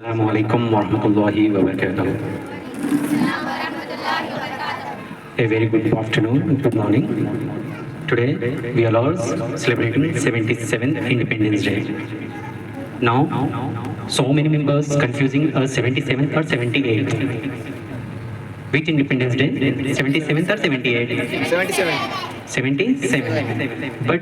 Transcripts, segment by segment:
السلام علیکم ورحمۃ اللہ وبرکاتہ. A very good afternoon, good morning. Today we are all celebrating 77th Independence Day. Now, so many members confusing 77th or 78th. Which Independence Day? 77th or 78th? 77. But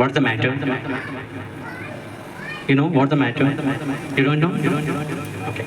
What's the matter? You know what's the matter? You don't know? Okay.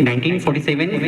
1947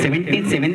77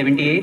78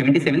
77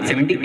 78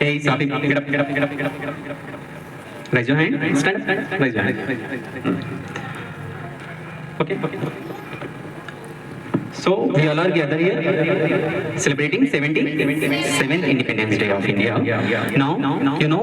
Hey, Safi, get up. Raise your hand. Stand. Raise your hand. Okay. So we all are gathered here celebrating 77th Independence Day of India. Now, you know.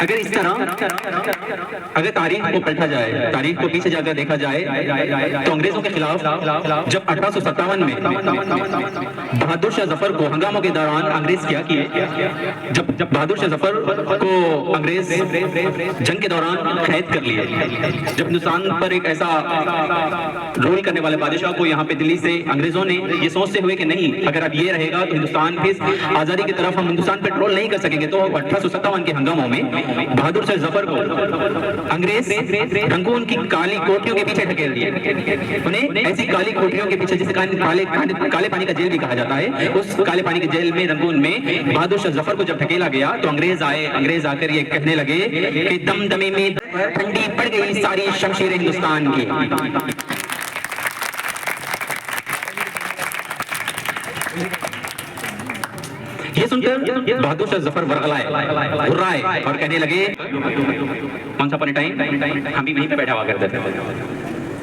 اگر اس طرح اگر تاریخ کو پلٹا جائے، تاریخ کو پیچھے جا کر دیکھا جائے تو انگریزوں کے خلاف جب 1857 میں بہادر شاہ ظفر کو ہنگاموں کے دوران انگریز کیا کیے، جب بہادر شاہ ظفر کو انگریز جنگ کے دوران قید کر لیے، جب ہندوستان پر ایک ایسا رول کرنے والے بادشاہ کو یہاں پہ دلی سے انگریزوں نے یہ سوچتے ہوئے کہ نہیں اگر اب یہ رہے گا تو ہندوستان پھر آزادی کی طرف ہم ہندوستان پہ رول نہیں کر سکیں گے، تو 1857 کے ہنگاموں میں بہادر شاہ ظفر کو انگریز رنگون کی کالی کوٹھیوں کے پیچھے ڈھکیل دیے، انہیں ایسی کالی کوٹھیوں کے پیچھے جسے کالے پانی کا جیل بھی کہا جاتا ہے، اس کالے پانی کے جیل میں رنگون میں بہادر شاہ ظفر کو جب ڈھکیلا گیا تو انگریز آئے، انگریز آ کر یہ کہنے لگے کہ دم دمے میں ٹھنڈی پڑ گئی ساری شمشیر ہندوستان کی۔ یہ سن کر بہادر شاہ ظفر ورغلائے اور کہنے لگے once upon a time ہم بھی وہیں پہ بیٹھا ہوا کرتے تھے،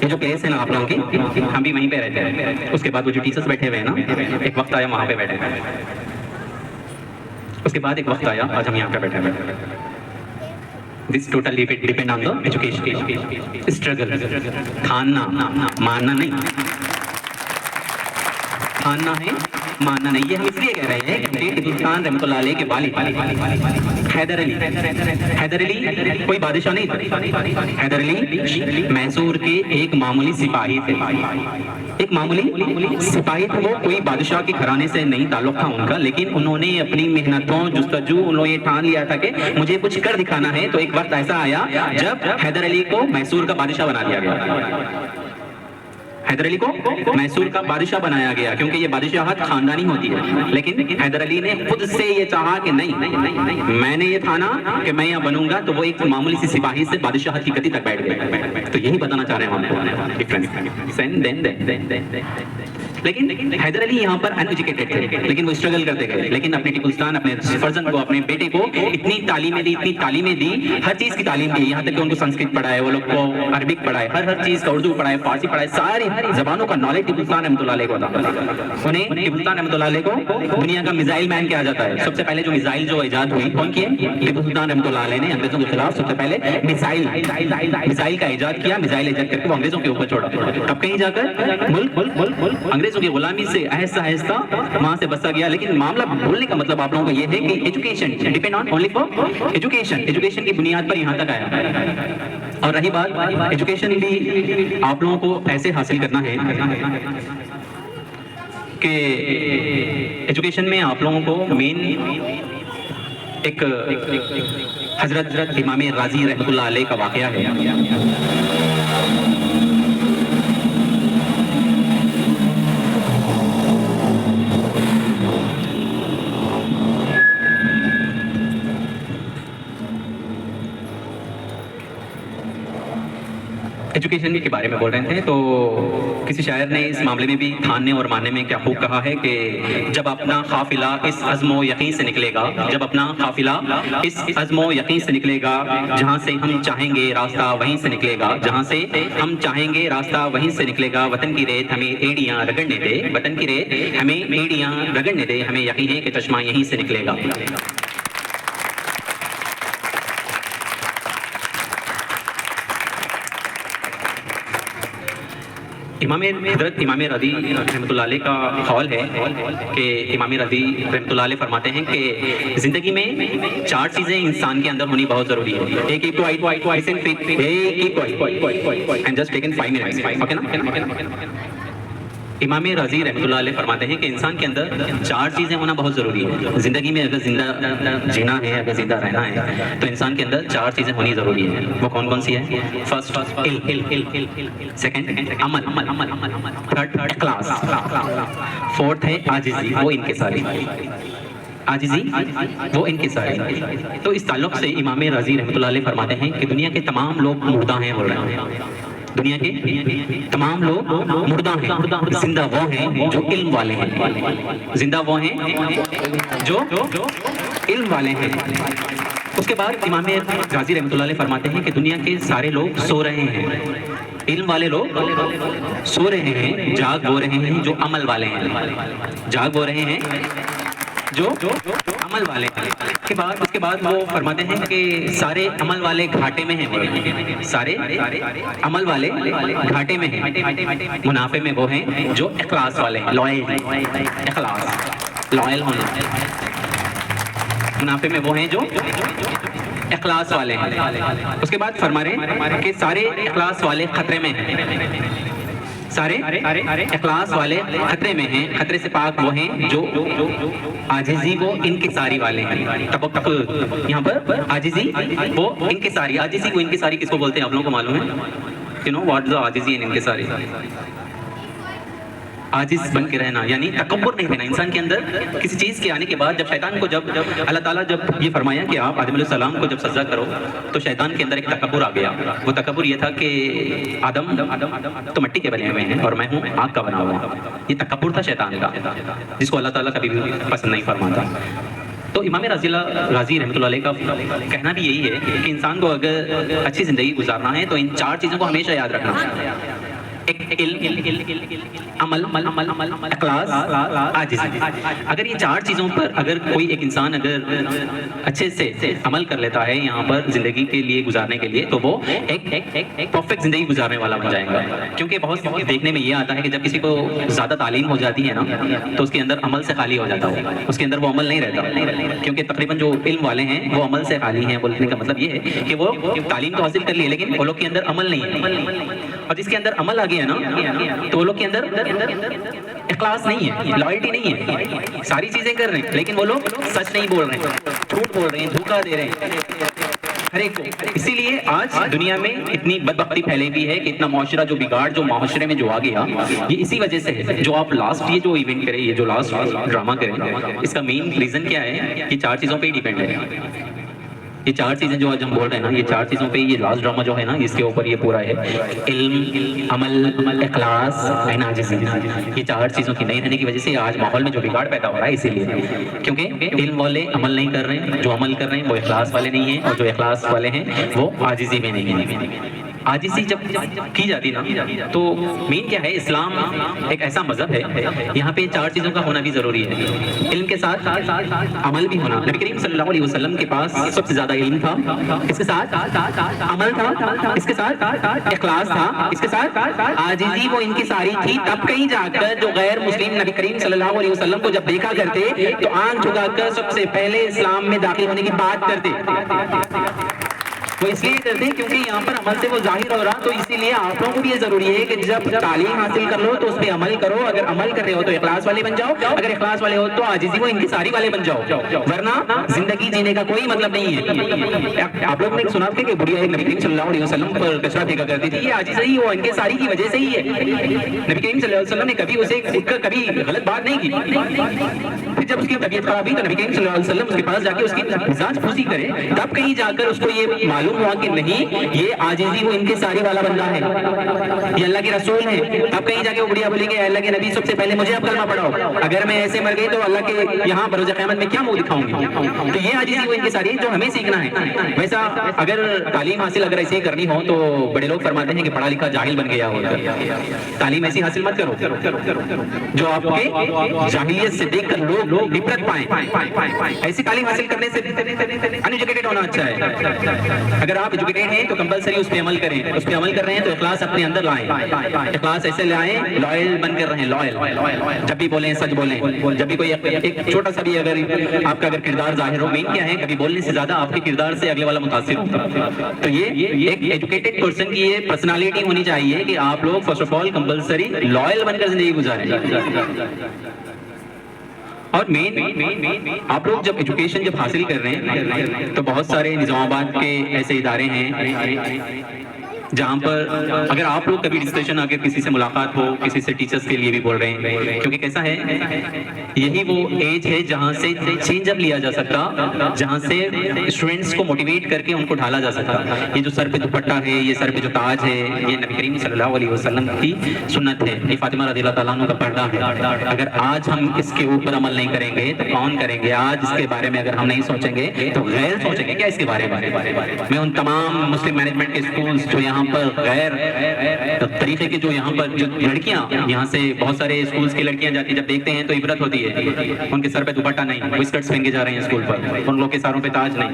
یہ جو پلیس ہے نا آپ لوگوں کی ہم بھی وہیں پہ رہتے ہیں، اس کے بعد وہ جو ٹیچرز بیٹھے ہوئے ہیں نا ایک وقت آیا وہاں پہ بیٹھے، اس کے بعد ایک وقت آیا آج ہم یہاں پہ بیٹھے ہوئے۔ This totally depend on the education, struggle، تھاننا ماننا نہیں، تھاننا ہے ماننا نہیں۔ یہ ہم اس لیے کہہ رہے ہیں کہ ٹیپو سلطان رحمۃ اللہ علیہ کے والد حیدر علی کوئی بادشاہ نہیں تھا، حیدر علی میسور کے ایک معمولی سپاہی تھے، ایک معمولی سپاہی تھے، وہ کوئی بادشاہ کے گھرانے سے نہیں تعلق تھا ان کا، لیکن انہوں نے اپنی محنتوں جستجو انہوں نے یہ ٹھان لیا تھا کہ مجھے کچھ کر دکھانا ہے، تو ایک وقت ایسا آیا جب حیدر علی کو میسور کا بادشاہ بنا دیا گیا، حیدر علی کو میسور کا بادشاہ بنایا گیا، کیونکہ یہ بادشاہت خاندانی ہوتی ہے، لیکن حیدر علی نے خود سے یہ چاہا کہ نہیں میں نے یہ ٹھانا کہ میں یہاں بنوں گا، تو وہ ایک معمولی سی سپاہی سے بادشاہت کی گدی تک بیٹھ گئے۔ تو یہی بتانا چاہ رہے ہیں ہم کو ڈفرنس۔ لیکن حیدر علی یہاں پر ان ایجوکیٹڈ تھے، لیکن وہ اسٹرگل کرتے گئے، لیکن اپنے ٹیپو سلطان اپنے فرزند کو اپنے بیٹے کو اتنی تعلیمیں دی، اتنی تعلیمیں دی، ہر چیز کی تعلیم دی، یہاں تک کہ ان کو سنسکرت پڑھائے، وہ لوگ کو عربک پڑھائے، ہر چیز کا اردو پڑھائے، فارسی پڑھائے، ساری زبانوں کا نالج ٹیپو سلطان رحمۃ اللہ علیہ کو تھا۔ انہیں ٹیپو سلطان رحمۃ اللہ علیہ کو دنیا کا میزائل مین کہا جاتا ہے۔ سب سے پہلے جو میزائل جو ایجاد ہوئی کون کی ہے؟ ٹیپو سلطان رحمۃ اللہ علیہ نے انگریزوں کے خلاف سب سے پہلے میزائل کا ایجاد کیا، میزائل ایجاد کر کے وہ انگریزوں کے اوپر چھوڑا، تب کہیں جا کر ملک انگریزوں کی غلامی سے آہستہ آہستہ وہاں سے بچتا گیا۔ لیکن معاملہ بولنے کا مطلب آپ لوگوں کو یہ ہے کہ education depend on only for education کی بنیاد پر یہاں تک آیا۔ اور رہی بات ایجوکیشن بھی آپ لوگوں کو ایسے حاصل کرنا ہے کہ ایجوکیشن میں آپ لوگوں کو مین ایک حضرت امام راضی رحمۃ اللہ علیہ کا واقعہ ہے۔ ایجوکیشن کے بارے میں بول رہے تھے تو کسی شاعر نے اس معاملے میں بھی تھاننے اور ماننے میں کیا خوب کہا ہے کہ جب اپنا قافلہ اس عزم و یقین سے نکلے گا، جب اپنا قافلہ اس عزم و یقین سے نکلے گا، جہاں سے ہم چاہیں گے راستہ وہیں سے نکلے گا، جہاں سے ہم چاہیں گے راستہ وہیں سے نکلے گا، وطن کی ریت ہمیں ایڑیاں رگڑنے دے، وطن کی ریت ہمیں ایڑیاں رگڑنے دے، ہمیں یقین ہے کہ چشمہ یہیں سے نکلے گا۔ حضرت امام رضی رحمۃ اللہ علیہ کا قول ہے کہ امام رضی رحمۃ اللہ علیہ فرماتے ہیں کہ زندگی میں 4 چیزیں انسان کے اندر ہونی بہت ضروری ہے۔ ایک امام رضی رحمۃ اللہ علیہ فرماتے ہیں کہ انسان کے اندر 4 چیزیں ہونا بہت ضروری ہے زندگی میں۔ اگر زندہ جینا ہے، اگر زندہ رہنا ہے تو انسان کے اندر 4 چیزیں ہونی ضروری ہے۔ وہ کون کون سی ہے؟ فرسٹ علم، سیکنڈ عمل، تھرڈ اخلاص، فورتھ ہے عاجزی، وہ انکساری، عاجزی وہ انکساری۔ تو اس تعلق سے امام رضی رحمۃ اللہ علیہ فرماتے ہیں کہ دنیا کے تمام لوگ مردہ ہیں، بول رہے ہیں دنیا کے تمام لوگ مردہ ہیں، زندہ وہ ہیں جو علم والے ہیں، زندہ وہ ہیں جو علم والے ہیں۔ اس کے بعد امام غازی رحمۃ اللہ علیہ فرماتے ہیں کہ دنیا کے سارے لوگ سو رہے ہیں، علم والے لوگ سو رہے ہیں، جاگ وہ رہے ہیں جو عمل والے ہیں، جاگ وہ رہے ہیں جو عمل والے اس کے بعد وہ فرماتے ہیں کہ سارے عمل والے گھاٹے میں ہیں، سارے عمل والے گھاٹے میں ہیں، منافع میں وہ ہیں جو اخلاص والے ہیں، اخلاص لائل ہونا، منافع میں وہ ہیں جو اخلاص والے ہیں۔ اس کے بعد فرما رہے ہیں کہ سارے اخلاص والے خطرے میں ہیں، سارے اخلاص والے خطرے میں ہیں، خطرے سے پاک وہ ہیں جو عاجزی وہ انکساری والے ہیں۔ یہاں پر عاجزی وہ انکساری، عاجزی وہ انکساری کس کو بولتے ہیں آپ لوگوں کو معلوم ہے؟ واٹ از عاجزی اینڈ انکساری؟ عاجز بن کے رہنا یعنی تکبر نہیں رہنا انسان کے اندر کسی چیز کے آنے کے بعد۔ جب شیطان کو جب اللہ تعالیٰ جب یہ فرمایا کہ آپ آدم علیہ السلام کو جب سجدہ کرو تو شیطان کے اندر ایک تکبر آ گیا۔ وہ تکبر یہ تھا کہ آدم تو مٹی کے بنے ہوئے ہیں اور میں ہوں آگ کا بنا ہوا۔ یہ تکبر تھا شیطان کا، جس کو اللہ تعالیٰ کبھی بھی پسند نہیں فرماتا۔ تو امام غازی رحمۃ اللہ علیہ کا کہنا بھی یہی ہے کہ انسان کو اگر اچھی زندگی گزارنا ہے تو ان 4 چیزوں کو ہمیشہ یاد رکھنا ہے، عمل، اخلاص، عاجزی۔ اگر یہ 4 چیزوں پر اگر کوئی ایک انسان اگر اچھے سے عمل کر لیتا ہے یہاں پر زندگی کے لیے گزارنے کے لیے تو وہ ایک پرفیکٹ زندگی گزارنے والا بن جائے گا۔ کیونکہ بہت دیکھنے میں یہ آتا ہے کہ جب کسی کو زیادہ تعلیم ہو جاتی ہے نا تو اس کے اندر عمل سے خالی ہو جاتا ہے، اس کے اندر وہ عمل نہیں رہتا۔ کیونکہ تقریباً جو علم والے ہیں وہ عمل سے خالی ہیں، بولنے کا مطلب یہ ہے کہ وہ تعلیم تو حاصل کر لی ہے لیکن وہ لوگ کے اندر عمل نہیں ہے، اور جس کے اندر عمل آ گیا نا تو وہ لوگ کے اندر اخلاص نہیں ہے، لائلٹی نہیں ہے، ساری چیزیں کر رہے ہیں لیکن وہ لوگ سچ نہیں بول رہے ہیں، جھوٹ بول رہے ہیں، دھوکہ دے رہے ہیں ہر ایک کو۔ اسی لیے آج دنیا میں اتنی بدبختی پھیلی ہوئی ہے کہ اتنا معاشرہ جو بگاڑ جو معاشرے میں جو آ گیا یہ اسی وجہ سے ہے۔ جو آپ لاسٹ یہ جو ایونٹ کرے، یہ جو لاسٹ ڈرامہ کرے، اس کا مین ریزن کیا ہے؟ یہ 4 چیزوں پہ ہی ڈیپینڈ ہے۔ یہ 4 چیزیں جو آج ہم بول رہے ہیں نا، یہ 4 چیزوں پہ یہ لاسٹ ڈرامہ جو ہے نا اس کے اوپر یہ پورا ہے، علم، عمل، اخلاص، عاجزی۔ یہ 4 چیزوں کی نہیں رہنے کی وجہ سے آج ماحول میں جو بگاڑ پیدا ہو رہا ہے اسی لیے، کیونکہ علم والے عمل نہیں کر رہے ہیں، جو عمل کر رہے ہیں وہ اخلاص والے نہیں ہیں، اور جو اخلاص والے ہیں وہ عاجزی میں نہیں ہیں۔ عاجزی جب کی جاتی نا تو مین کیا ہے؟ اسلام ایک ایسا مذہب ہے یہاں پہ 4 چیزوں کا ہونا بھی ضروری ہے، علم کے ساتھ عمل بھی ہونا۔ نبی کریم صلی اللہ علیہ وسلم کے پاس سب سے زیادہ علم تھا، اس کے ساتھ عمل تھا، اس کے ساتھ اخلاص تھا، اس کے ساتھ عاجزی وہ انکساری تھی۔ تب کہیں جا کر جو غیر مسلم نبی کریم صلی اللہ علیہ وسلم کو جب دیکھا کرتے تو آنکھ جھکا کر سب سے پہلے اسلام میں داخل ہونے کی بات کرتے۔ وہ اس لیے کرتے ہیں کیونکہ یہاں پر عمل سے وہ ظاہر ہو رہا، تو اسی لیے آپ لوگوں کو بھی یہ ضروری ہے کہ جب تعلیم حاصل کر لو تو اس پہ عمل کرو۔ اگر عمل کر رہے ہو تو اخلاص والے بن جاؤ، اگر اخلاص والے ہو تو عاجزی و انکساری والے بن جاؤ، ورنہ زندگی جینے کا کوئی مطلب نہیں ہے۔ آپ لوگوں نے سنا تھا کہ بڑھیا نبی کریم صلی اللہ علیہ وسلم پر کچرا پھینکا کرتی تھی، یہ عاجزی و انکساری کی وجہ سے ہی ہے۔ نبی کریم صلی اللہ علیہ وسلم نے کبھی اسے خود کا کبھی غلط بات نہیں کی۔ پھر جب اس کی طبیعت خراب ہوئی تو نبی کریم صلی اللہ علیہ وسلم اس کے پاس جا کے اس کی مزاج پوسی کرے، تب کہیں جا کر اس کو یہ معلوم ہوا کہ نہیں یہ عاجزی وہ انکساری والا بندہ ہے، یہ اللہ کے رسول ہے۔ تب کہیں جا کے وہ بڑھیا بولے کہ اللہ کے نبی سب سے پہلے مجھے اب کلمہ پڑھاؤ، اگر میں ایسے مر گئی تو اللہ کے یہاں بروز قیامت میں کیا منہ دکھاؤں گی؟ تو یہ عاجزی وہ انکساری ہے جو ہمیں سیکھنا ہے۔ ویسا اگر تعلیم حاصل اگر ایسے ہی کرنی ہو تو بڑے لوگ فرماتے ہیں کہ پڑھا لکھا جاہل بن گیا ہو، تعلیم ایسی حاصل مت کرو جو آپ کے جاہلیت سے دیکھ کر لوگ عبرت پائیں۔ ایسی تعلیم حاصل کرنے سے ان ایجوکیٹڈ ہونا اچھا ہے۔ اگر آپ ایجوکیٹڈ ہیں تو کمپلسری اس پہ عمل کریں، اس پہ عمل کر رہے ہیں تو اخلاص اپنے اندر لائیں، اخلاص ایسے لائیں، لائل بن کر رہیں، لائل، جب بھی بولیں سچ بولیں، جب بھی کوئی ایک چھوٹا سا بھی اگر آپ کا اگر کردار ظاہر ہو، مین کیا ہے کبھی بولنے سے زیادہ آپ کے کردار سے اگلے والا متاثر ہوتا۔ تو یہ ایک ایجوکیٹڈ پرسن کی یہ پرسنالٹی ہونی چاہیے کہ آپ لوگ first of all compulsory loyal بن کر زندگی گزاریں۔ اور مین آپ لوگ جب ایجوکیشن جب حاصل کر رہے ہیں تو بہت سارے نظام آباد کے ایسے ادارے ہیں جہاں پر اگر آپ لوگ کبھی ڈسکشن اگر کسی سے ملاقات ہو، کسی سے ٹیچرز کے لیے بھی بول رہے ہیں، کیونکہ کیسا ہے یہی وہ ایج ہے جہاں سے چینج اپ لیا جا سکتا، جہاں سے اسٹوڈنٹس کو موٹیویٹ کر کے ان کو ڈھالا جا سکتا۔ یہ جو سر پہ دوپٹہ ہے، یہ سر پہ جو تاج ہے، یہ نبی کریم صلی اللہ علیہ وسلم کی سنت ہے، یہ فاطمہ رضی اللہ تعالیٰ عنہ کا پردہ ہے۔ اگر آج ہم اس کے اوپر عمل نہیں کریں گے تو کون کریں گے؟ آج اس کے بارے میں اگر ہم نہیں سوچیں گے تو غیر سوچیں گے کیا اس کے بارے میں؟ میں ان تمام مسلم مینجمنٹ کے اسکولز جو یہاں پر غیر طریقے کے جو یہاں پر جو لڑکیاں یہاں سے بہت سارے اسکولز کی لڑکیاں جاتی ہیں، جب دیکھتے ہیں تو عبرت ہوتی ہے. ان کے سر پہ دوپٹہ نہیں، وہ اسکرٹس پہن کے جا رہے ہیں اسکول پر، ان لوگ کے سروں پہ تاج نہیں.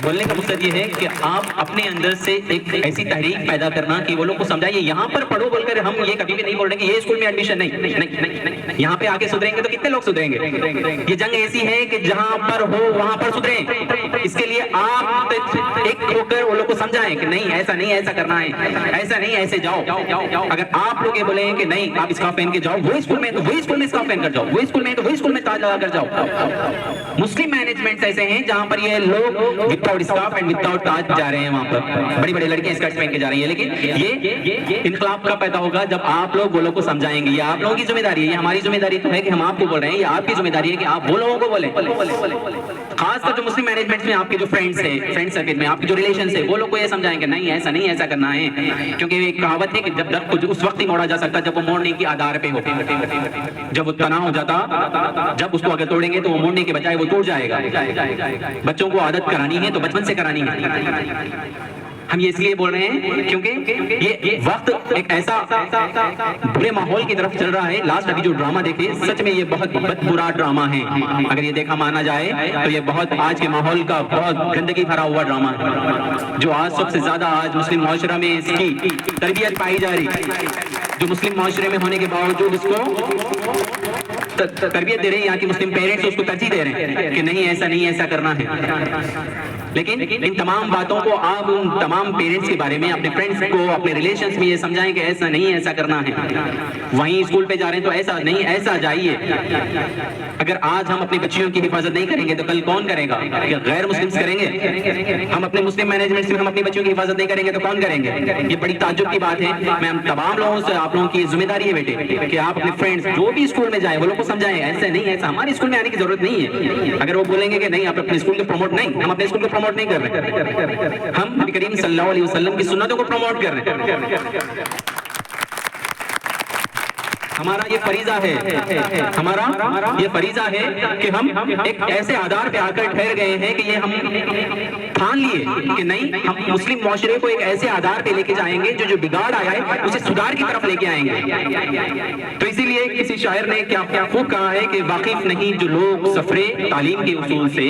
بولنے کا مقصد یہ ہے کہ آپ اپنے اندر سے ایک ایسی تحریک پیدا کرنا کہ وہ لوگ کو سمجھائیے یہاں پر پڑھو بول کر ہم یہ کبھی بھی نہیں بول رہے کہ یہ اسکول میں ایڈمیشن نہیں. یہاں پہ آ کے سدھریں گے تو کتنے لوگ سدھریں گے؟ یہ جنگ ایسی ہے کہ جہاں پر ہو وہاں پر سدھریں. اس کے لیے آپ ایک ہو کر وہ لوگ کو سمجھائیں کہ نہیں ایسا نہیں، ایسا کرنا ہے، ایسا نہیں، ایسے جاؤ. اگر آپ لوگ یہ بولیں کہ نہیں آپ اسکارف پہن کے جاؤ، وہ اسکول میں تو وہی اسکول میں اسکارف پہن کر جاؤ، وہ اسکول میں تو وہی اسکول میں تاج لگا کر جاؤ. مسلم مینجمنٹ ایسے ہیں جہاں پر یہ لوگ وداؤٹ اسکارف اینڈ وداؤٹ تاج جا رہے ہیں، وہاں پر بڑی بڑی لڑکیاں اسکرٹ پہن کے جا رہی ہیں. لیکن یہ انقلاب کا پیدا ہوگا جب آپ لوگ وہ لوگ کو سمجھائیں گے. یہ آپ لوگوں کی ذمہ داری ہے، یہ ہماری ذمہ داری تو ہے کہ ہم آپ کو بول رہے ہیں، یہ آپ کی ذمہ داری ہے کہ آپ وہ لوگوں کو بولیں. خاص کر جو مسلم مینجمنٹ میں آپ کے جو فرینڈس ہیں، فرینڈ سرکل میں آپ کے جو ریلیشنز ہیں، وہ لوگ کو یہ سمجھائیں کہ نہیں ایسا نہیں، ایسا کرنا ہے. کیونکہ ایک کہاوت ہے کہ جب درخت کو اس وقت ہی موڑا جا سکتا جب وہ موڑنے کی آدار پہ ہو. جب وہ تنا ہو جاتا، جب اس کو اگر توڑیں گے تو وہ موڑنے کے بجائے وہ ٹوٹ جائے گا. بچوں کو عادت کرانی ہے تو بچپن سے کرانی ہے. ہم یہ اس لیے بول رہے ہیں کیونکہ یہ وقت ایک ایسا برے ماحول کی طرف چل رہا ہے. لاسٹ ابھی جو ڈرامہ دیکھے سچ میں یہ بہت برا ڈرامہ ہے. اگر یہ دیکھا مانا جائے تو یہ بہت آج کے ماحول کا بہت گندگی بھرا ہوا ڈرامہ ہے جو آج سب سے زیادہ آج مسلم معاشرہ میں اس کی تربیت پائی جا رہی ہے. جو مسلم معاشرے میں ہونے کے باوجود اس کو تربیت دے رہے ہیں، یہاں کے مسلم پیرنٹس اس کو ترجیح دے رہے ہیں کہ نہیں ایسا نہیں، ایسا کرنا ہے. لیکن ان تمام باتوں کو آپ ان تمام پیرنٹس کے بارے میں اپنے فرینڈس کو اپنے ریلیشنز میں یہ سمجھائیں کہ ایسا نہیں، ایسا کرنا ہے. وہیں اسکول پہ جا رہے ہیں تو ایسا نہیں، ایسا جائیے. اگر آج ہم اپنی بچیوں کی حفاظت نہیں کریں گے تو کل کون کرے گا؟ کہ غیر مسلمز کریں گے؟ ہم اپنے مسلم مینجمنٹ سے ہم اپنی بچیوں کی حفاظت نہیں کریں گے تو کون کریں گے؟ یہ بڑی تعجب کی بات ہے. میں ہم تمام لوگوں سے آپ لوگوں کی ذمہ داری ہے بیٹے کہ آپ اپنے فرینڈس جو بھی اسکول میں جائیں وہ لوگ کو سمجھائیں ایسا نہیں، ایسا ہمارے اسکول میں آنے کی ضرورت نہیں ہے. اگر وہ بولیں گے کہ نہیں آپ اپنے اسکول کو پروموٹ نہیں، ہم اپنے اسکول کو پروموٹ نہیں کر رہے، ہم نبی کریم صلی اللہ علیہ وسلم کی سنتوں کو پروموٹ کر رہے ہیں. ہمارا یہ فریضہ ہے، ہمارا یہ فریضہ ہے کہ ہم ایک ایسے آدار پہ آ کر ٹھہر گئے ہیں کہ یہ ہم ٹھان لیے کہ نہیں ہم مسلم معاشرے کو ایک ایسے آدار پہ لے کے جائیں گے جو بگاڑ آیا ہے اسے سدھار کی طرف لے کے آئیں گے. تو اسی لیے کسی شاعر نے کیا خوب کہا ہے کہ واقف نہیں جو لوگ سفر تعلیم کے اصول سے،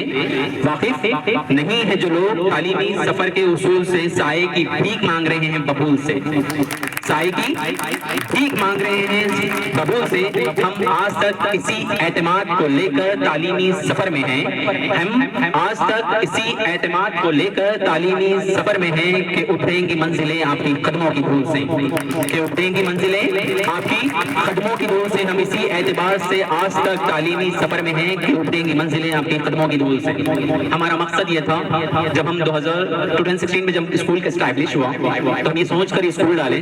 واقف نہیں ہے جو لوگ تعلیمی سفر کے اصول سے سائے کی بھیک مانگ رہے ہیں ببول سے. سائے کی بھیک مانگ رہے ہیں ببول سے. ہم آج تک اسی اعتماد کو لے کر تعلیمی سفر میں ہیں، ہم آج تک اسی اعتماد کو لے کر تعلیمی سفر میں ہیں کہ اٹھیں گی منزلیں آپ کی قدموں کی دھول سے، کہ اٹھیں گی منزلیں آپ کی قدموں کی دھول سے. ہم اسی اعتبار سے آج تک تعلیمی سفر میں ہیں کہ اٹھیں گی منزلیں آپ کی قدموں کی دھول سے. ہمارا مقصد یہ تھا جب ہم 2016 میں جب اسکول کا اسٹیبلش ہوا تو ہم یہ سوچ کر اسکول ڈالے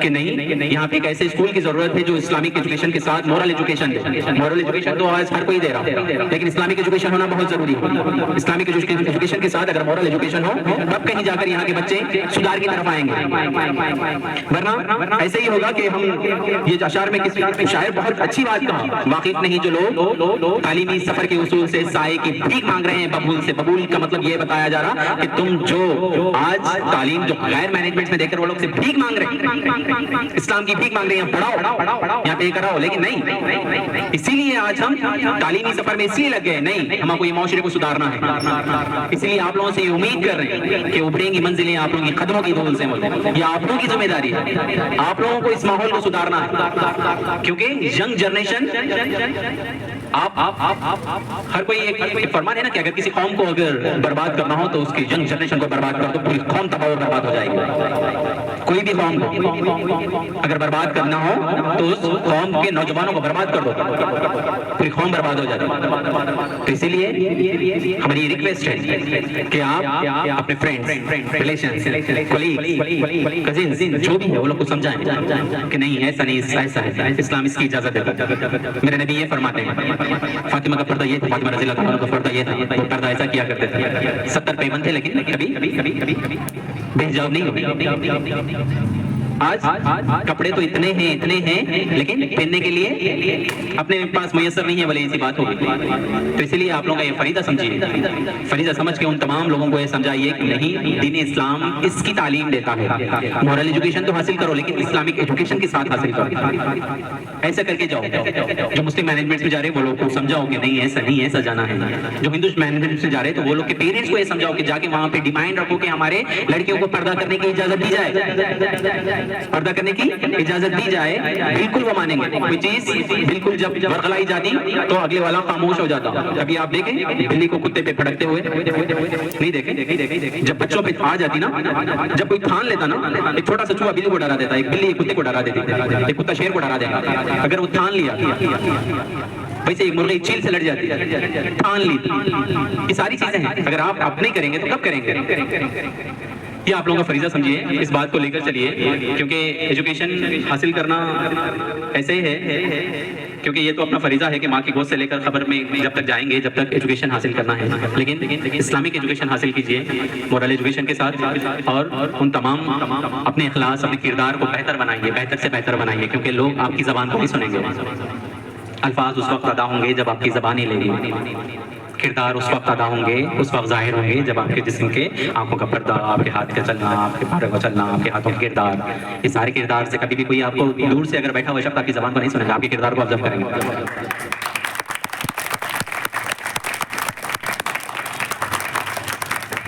کہ نہیں یہاں پہ ایک ایسے اسکول کی ضرورت ہے جو اسلامک ایجوکیشن کے ساتھ مورل ایجوکیشن دے. مورل ایجوکیشن تو آج ہر کوئی دے رہا ہے لیکن اسلامک ایجوکیشن ہونا بہت ضروری ہے. اسلامک ایجوکیشن کے ساتھ اگر مورل ایجوکیشن ہو تب کہیں جا کر یہاں کے بچے سدھار کی طرف آئیں گے. ورنہ ایسے ہی ہوگا کہ ہم یہ اشعار میں کسی شاعر بہت اچھی بات کہا، واقف نہیں جو لوگ تعلیمی سفر کے اصول سے سائے کی بھیک مانگ رہے ہیں ببول سے. ببول کا مطلب یہ بتایا جا رہا کہ تم جو آج تعلیم جو غیر مینجمنٹ میں دیکھ کر وہ لوگ سے بھیک مانگ رہے ہیں، اسلام کی بھیک مانگ رہے ہیں، پڑھاؤ یہاں پہ کراؤ، لیکن نہیں. اسی لیے آج ہم تعلیمی سفر میں اس لیے لگ گئے نہیں ہم کو یہ معاشرے کو سدھارنا ہے. اسی لیے آپ لوگوں سے یہ امید کر رہے ہیں کہ ابھریں گی منزلیں آپ لوگوں کی قدموں کی دھول سے. یہ آپ لوگوں کی ذمہ داری ہے، آپ لوگوں کو اس ماحول کو سدھارنا ہے کیونکہ ینگ جنریشن آپ ہر کوئی ایک فرمان ہے نا کہ اگر کسی قوم کو اگر برباد کرنا ہو تو اس کی ینگ جنریشن کو برباد کر دو، پوری قوم تباہ و برباد ہو جائے گی. کوئی بھی قوم کو اگر برباد کرنا ہو تو اس قوم کے نوجوانوں کو برباد کر دو، پوری قوم برباد ہو جاتی ہے. تو اسی لیے ہماری ریکویسٹ ہے کہ آپ اپنے فرینڈز، ریلیشنز، کولیگز، کزنز جو بھی ہے وہ لوگ کو سمجھائیں کہ نہیں ایسا نہیں، ایسا ہے، اسلام اس کی اجازت دیتا ہے. میرے نبی یہ فرماتے ہیں فاطمہ کا پردہ یہ تھا، فاطمہ رضی اللہ عنہ کا پردہ یہ تھا، وہ پردہ ایسا کیا کرتے تھے. 70 پیمند تھے لیکن کبھی بے حجاب نہیں ہوئی. آج کپڑے تو اتنے ہیں لیکن پہننے کے لیے اپنے پاس میسر نہیں ہے، بھلے ایسی بات ہوگی. تو اسی لیے آپ لوگوں کا یہ فریضہ سمجھیے، فریضہ سمجھ کے ان تمام لوگوں کو یہ سمجھائیے کہ نہیں، دین اسلام اس کی تعلیم دیتا ہے. مورل ایجوکیشن تو حاصل کرو لیکن اسلامک ایجوکیشن کے ساتھ حاصل کرو. ایسا کر کے جاؤ. جو مسلم مینجمنٹ میں جا رہے وہ لوگ کو سمجھاؤ کہ نہیں ایسا نہیں، ایسا جانا ہے. جو ہندو مینجمنٹ سے جا رہے تو وہ لوگ کے پیرنٹس کو یہ سمجھاؤ کہ جا کے وہاں پہ ڈیمانڈ رکھو کہ ہمارے لڑکیوں کو پردہ کرنے کی اجازت دی جائے، پردہ کرنے کی اجازت دی جائے. بالکل وہ مانیں گے. کوئی چیز بالکل جب ورغلائی جاتی تو اگلے والا خاموش ہو جاتا. کبھی آپ دیکھیں بلی کو کتے پہ پھڑکتے ہوئے نہیں دیکھیں. جب بچوں پہ آ جاتی نا، جب کوئی ٹھان لیتا نا، ایک چھوٹا سا چوہا بلی کو ڈرا دیتا، ایک بلی ایک کتے کو ڈرا دیتی، ایک کتا شیر کو ڈرا دیتا. اگر وہ ٹھان لیا، ویسے ایک مرغی چیل سے لڑ جاتی، ٹھان لی. یہ ساری چیزیں ہیں. اگر آپ اب نہیں کریں گے تو کب کریں گے؟ یہ آپ لوگوں کا فریضہ سمجھیے، اس بات کو لے کر چلیے. کیونکہ ایجوکیشن حاصل کرنا ایسے ہی ہے، کیونکہ یہ تو اپنا فریضہ ہے کہ ماں کی گود سے لے کر قبر میں جب تک جائیں گے جب تک ایجوکیشن حاصل کرنا ہے. لیکن اسلامک ایجوکیشن حاصل کیجیے مورل ایجوکیشن کے ساتھ، اور ان تمام اپنے اخلاص، اپنے کردار کو بہتر بنائیے، بہتر سے بہتر بنائیے. کیونکہ لوگ آپ کی زبان کو نہیں سنیں گے. الفاظ اس وقت ادا ہوں گے جب آپ کی زبان ہی لے گی. کردار اس وقت ادا ہوں گے، اس وقت ظاہر ہوں گے جب آپ کے جسم کے آنکھوں کا پردہ، آپ کے ہاتھ کا چلنا، آپ کے پاؤں کا چلنا، آپ کے ہاتھوں کا کردار، یہ سارے کردار سے کبھی بھی کوئی آپ کو دور سے اگر بیٹھا ہوا شخص آپ کی زبان کو نہیں سنے گا، آپ کے کردار کو آبزرو کریں گے.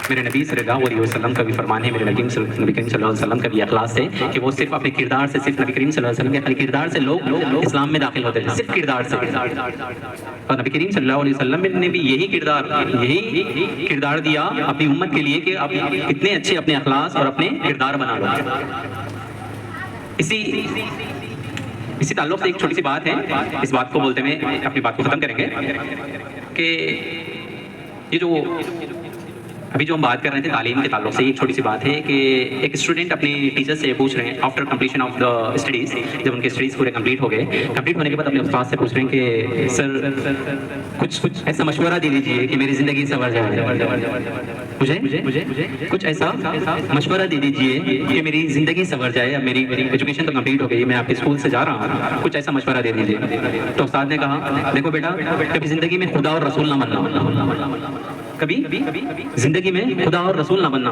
میرے نبی صلی اللہ علیہ وسلم کا بھی فرمان ہے، میرے نبی کریم صلی اللہ علیہ وسلم کا بھی اخلاص ہے کہ وہ صرف اپنے کردار سے، صرف نبی کریم صلی اللہ علیہ وسلم کے اپنے کردار سے لوگ اسلام میں داخل ہوتے تھے، صرف کردار سے. اور نبی کریم صلی اللہ علیہ وسلم نے بھی یہی کردار دیا اپنی امت کے لیے کہ آپ اتنے اچھے اپنے اخلاص اور اپنے کردار بنا لو. اسی تعلق سے ایک چھوٹی سی بات ہے، اس بات کو بولتے ہوئے اپنی بات کو ختم کریں گے کہ یہ جو ابھی جو ہم بات کر رہے تھے تعلیم کے تعلق سے، ایک چھوٹی سی بات ہے کہ ایک اسٹوڈنٹ اپنے ٹیچر سے پوچھ رہے ہیں after completion of the studies, جب ان کے اسٹڈیز پورے کمپلیٹ ہو گئے، کمپلیٹ ہونے کے بعد اپنے استاد سے پوچھ رہے ہیں کہ سر کچھ ایسا مشورہ دے دیجیے کہ میری زندگی سنور جائے. مجھے کچھ ایسا مشورہ دے دیجیے کہ میری زندگی سنور جائے. اب میری ایجوکیشن تو کمپلیٹ ہو گئی، میں آپ کے اسکول سے جا رہا ہوں، کچھ ایسا مشورہ دے دیجیے. تو استاد نے کہا دیکھو بیٹا، کبھی زندگی میں خدا اور رسول نہ بننا، کبھی زندگی میں خدا اور رسول نہ بننا.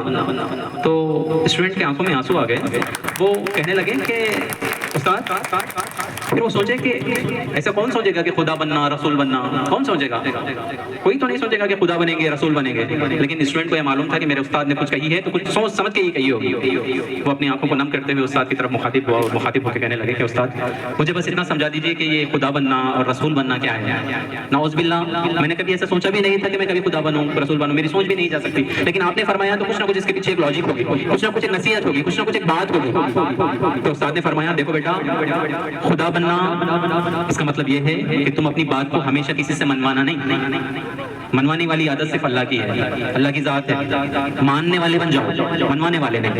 تو اسٹوڈنٹ کے آنکھوں میں آنسو آ گئے. وہ کہنے لگے کہ استاد، پھر وہ سوچے کہ ایسا کون سوچے گا کہ خدا بننا، رسول بننا، کون سوچے گا؟ کوئی تو نہیں سوچے گا کہ خدا بنیں گے، رسول بنیں گے. لیکن اسٹوڈنٹ کو یہ معلوم تھا کہ میرے استاد نے کچھ کہی ہے تو کچھ سوچ سمجھ کے ہی کہی ہوگی. وہ اپنی آنکھوں کو نم کرتے ہوئے استاد کی طرف مخاطب ہوا اور مخاطب ہو کے کہنے لگے کہ استاد مجھے بس اتنا سمجھا دیجیے کہ یہ خدا بننا اور رسول بننا کیا ہے. نعوذ باللہ، میں نے کبھی ایسا سوچا بھی نہیں تھا کہ میں کبھی خدا بنوں، رسول بنوں، میری سوچ بھی نہیں جا سکتی. لیکن آپ نے فرمایا تو کچھ نہ کچھ اس کے پیچھے ایک لاجک ہوگی، کچھ نہ کچھ ایک نصیحت ہوگی، کچھ نہ کچھ ایک بات ہوگی. تو استاد نے فرمایا دیکھو بیٹا، خدا بننا اس کا مطلب یہ ہے کہ تم اپنی بات کو ہمیشہ کسی سے منوانا نہیں. منوانے والی عادت صرف اللہ کی ہے، اللہ کی ذات ہے. ماننے والے بن جاؤ، منوانے والے نہیں.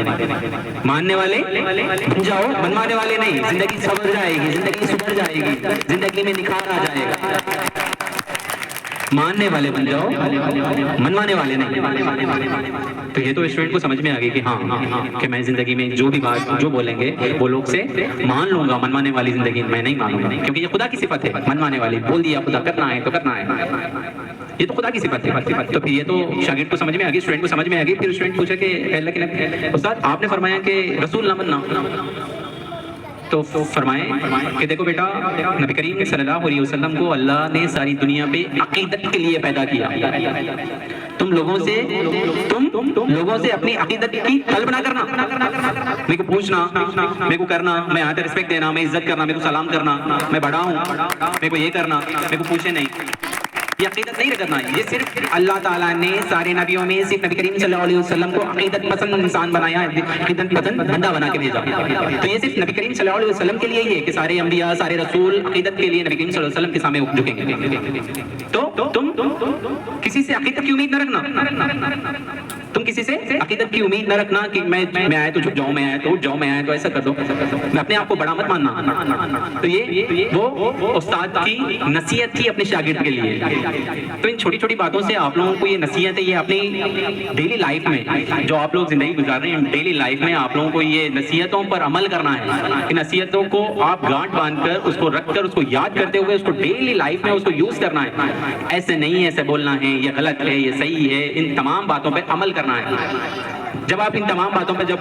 ماننے والے بن جاؤ، منوانے والے نہیں. زندگی سنور جائے گی، زندگی سدھر جائے گی، زندگی میں نکھار آ جائے گا. ماننے والے بن جاؤ، منوانے والے نہیں. تو یہ تو اسٹوڈنٹ کو سمجھ میں آ گئی کہ ہاں کہ میں زندگی میں جو بھی بات جو بولیں گے وہ لوگ سے مان لوں گا، منوانے والی زندگی میں نہیں مانوں گا. کیونکہ یہ خدا کی صفت ہے، منوانے والی. بول دیا خدا، کرنا ہے تو کرنا ہے، یہ تو خدا کی صفت ہے. تو پھر یہ تو شاگرد کو سمجھ میں آ گئی، اسٹوڈنٹ کو سمجھ میں آ گئی. پھر اسٹوڈنٹ پوچھا کہ اللہ کے استاد آپ نے فرمایا کہ رسول نہ بننا، تو فرمائیں کہ دیکھو بیٹا، نبی کریم صلی اللہ علیہ وسلم کو اللہ نے ساری دنیا پہ عقیدت کے لیے پیدا کیا. تم لوگوں سے اپنی عقیدت کی طلب نہ کرنا. میرے کو پوچھنا، میرے کو کرنا، میں آتے رسپیکٹ دینا، میں عزت کرنا، میرے کو سلام کرنا، میں بڑا ہوں، میرے کو یہ کرنا، میرے کو پوچھے نہیں. یہ عقیدت نہیں رکھنا. یہ صرف اللہ تعالیٰ نے سارے نبیوں میں صرف نبی کریم صلی اللہ علیہ وسلم کو عقیدت پسند انسان بنایا، عقیدت پسند بندہ بنا کے بھیجا. تو یہ صرف نبی کریم صلی اللہ علیہ وسلم کے لیے ہی ہے کہ سارے انبیاء، سارے رسول عقیدت کے لیے نبی کریم صلی اللہ علیہ وسلم کے سامنے جھکیں گے. تو تم کسی سے عقیدت کی امید نہ رکھنا. تم کسی سے عقیدت کی امید نہ رکھنا کہ میں آیا تو جھک جاؤں، میں آیا تو اٹھ جاؤں، میں آیا تو ایسا کر دو، میں اپنے آپ کو بڑا مت ماننا۔ تو یہ وہ استاد کی نصیحت تھی اپنے شاگرد کے لیے۔ تو ان چھوٹی چھوٹی باتوں سے آپ لوگوں کو یہ نصیحت ہے، یہ اپنی ڈیلی لائف میں جو آپ لوگ زندگی گزار رہے ہیں، ڈیلی لائف میں آپ لوگوں کو یہ نصیحتوں پر عمل کرنا ہے۔ ان نصیحتوں کو آپ گانٹھ باندھ کر، اس کو رکھ کر، اس کو یاد کرتے ہوئے اس کو ڈیلی لائف میں اس کو یوز کرنا ہے۔ ایسے نہیں ایسے بولنا ہے، یہ غلط ہے، یہ صحیح ہے، ان تمام باتوں پہ عمل کرنا ہے۔ جب آپ ان تمام باتوں پہ جب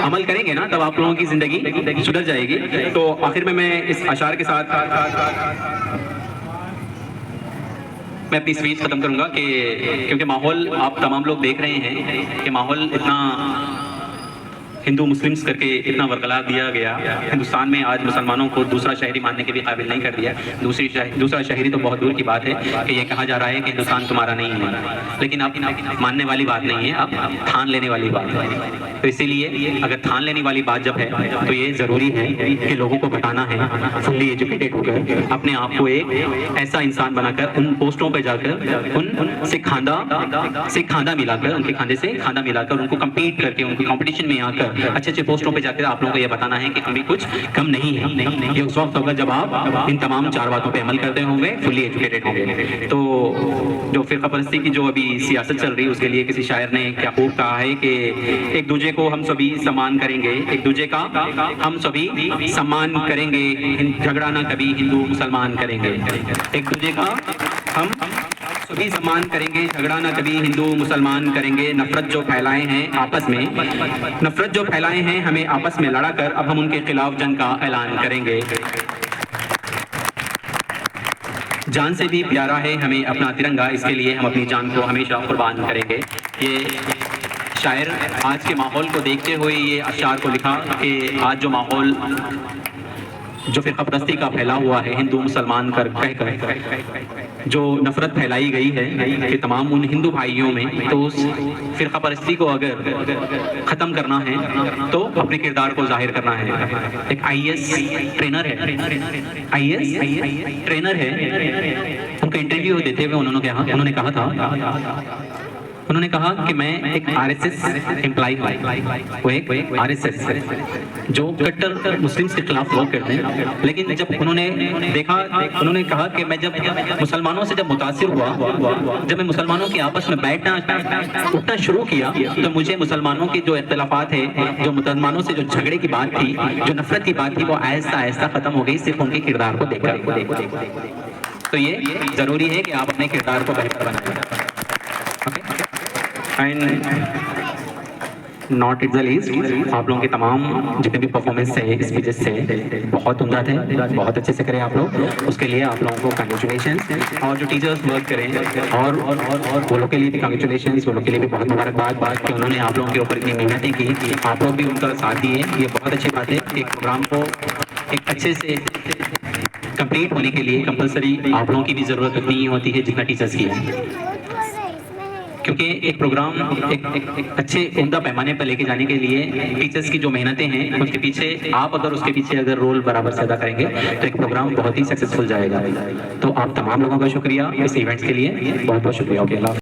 عمل کریں گے نا، تب آپ لوگوں کی زندگی سدھر جائے گی۔ تو آخر میں اس اشعار کے ساتھ میں اپنی اسپیچ ختم کروں گا کہ کیونکہ ماحول آپ تمام لوگ دیکھ رہے ہیں کہ ماحول اتنا ہندو مسلمس کر کے اتنا برقرار دیا گیا، ہندوستان میں آج مسلمانوں کو دوسرا شہری ماننے کے بھی قابل نہیں کر دیا۔ دوسرا شہری تو بہت دور کی بات ہے کہ یہ کہا جا رہا ہے کہ ہندوستان تمہارا نہیں ہے، لیکن اب ماننے والی بات نہیں ہے، اب ٹھان لینے والی بات ہے۔ تو اسی لیے اگر ٹھان لینے والی بات جب ہے تو یہ ضروری ہے کہ لوگوں کو بتانا ہے، فلی ایجوکیٹڈ ہو کر اپنے آپ کو ایک ایسا انسان بنا کر ان پوسٹوں پہ جا کر ان سے کھاندہ ملا کر، ان کے کھاندے سے کھاندہ ملا کر، ان کو کمپیٹ کر کے، ان کو کمپٹیشن میں آ کر اچھے اچھے پوسٹوں پہ جا کر آپ لوگوں کو یہ بتانا ہے کہ ہم بھی کچھ کم نہیں ہیں۔ یہ اس وقت ہوگا جب آپ ان تمام 4 باتوں پہ عمل کرتے ہوں گے، فلی ایجوکیٹڈ ہوں گے۔ تو جو فرقہ پرستی کی جو ابھی سیاست چل رہی ہے، اس کے لیے کسی شاعر نے کیا خوب کہا ہے کہ ایک دوسرے کو ہم سبھی سمان کریں گے، ایک دوسرے کا ہم سبھی سمان کریں گے، جھگڑا نہ کبھی ہندو مسلمان کریں گے، ایک دوسرے کا ہم سبھی سمان کریں گے، جھگڑا نہ کبھی ہندو مسلمان کریں گے۔ نفرت جو پھیلائے ہیں آپس میں، نفرت جو پھیلائے ہیں ہمیں آپس میں لڑا کر، اب ہم ان کے خلاف جنگ کا اعلان کریں گے۔ جان سے بھی پیارا ہے ہمیں اپنا ترنگا، اس کے لیے ہم اپنی جان کو ہمیشہ قربان کریں گے۔ یہ شاعر آج کے ماحول کو دیکھتے ہوئے یہ اشعار کو لکھا کہ آج جو ماحول جو فرقہ پرستی کا پھیلا ہوا ہے، ہندو مسلمان کر کہہ کر جو نفرت پھیلائی گئی ہے کہ تمام ان ہندو بھائیوں میں، تو اس فرقہ پرستی کو اگر ختم کرنا ہے تو اپنے کردار کو ظاہر کرنا ہے۔ ایک آئی ایس ٹرینر ہے، ان کا انٹرویو دیتے ہوئے انہوں نے کہا کہ میں ایک آر ایس ایس امپلائی ہوں، وہ ایک آر ایس ایس جو کٹر مسلمس کے خلاف ورک کرتے ہیں، لیکن جب انہوں نے کہا کہ میں جب مسلمانوں سے متاثر ہوا، جب میں مسلمانوں کے آپس میں بیٹھنا اٹھنا شروع کیا، تو مجھے مسلمانوں کے جو اختلافات ہیں، جو مسلمانوں سے جو جھگڑے کی بات تھی، جو نفرت کی بات تھی، وہ آہستہ آہستہ ختم ہو گئی، صرف ان کے کردار کو دیکھ کر۔ تو یہ ضروری ہے کہ آپ اپنے کردار کو بہتر بنائیں۔ And not it the least, آپ لوگوں کے تمام جتنے بھی پرفارمنس تھے، اسپیچز تھے، بہت عمدہ تھے، بہت اچھے سے کرے آپ لوگ، اس کے لیے آپ لوگوں کو کنگریچولیشنز۔ اور جو ٹیچرز ورک کریں اور وہ لوگ کے لیے بھی کنگریچولیشنز، وہ لوگ کے لیے بھی بہت مبارکباد کہ انہوں نے آپ لوگوں کے اوپر اتنی محنتیں کی، آپ لوگ بھی ان کا ساتھ دیے۔ یہ بہت اچھی بات ہے کہ ایک پروگرام کو ایک اچھے سے کمپلیٹ ہونے کے لیے کمپلسری آپ لوگوں کی بھی ضرورت اتنی ہوتی ہے جتنا ٹیچرز کی ہے، کیونکہ ایک پروگرام ایک اچھے عمدہ پیمانے پر لے کے جانے کے لیے ٹیچرز کی جو محنتیں ہیں، اس کے پیچھے آپ اگر اس کے پیچھے اگر رول برابر سے ادا کریں گے تو ایک پروگرام بہت ہی سکسیسفل جائے گا۔ تو آپ تمام لوگوں کا شکریہ اس ایونٹس کے لیے، بہت بہت شکریہ۔ اوکے، اللہ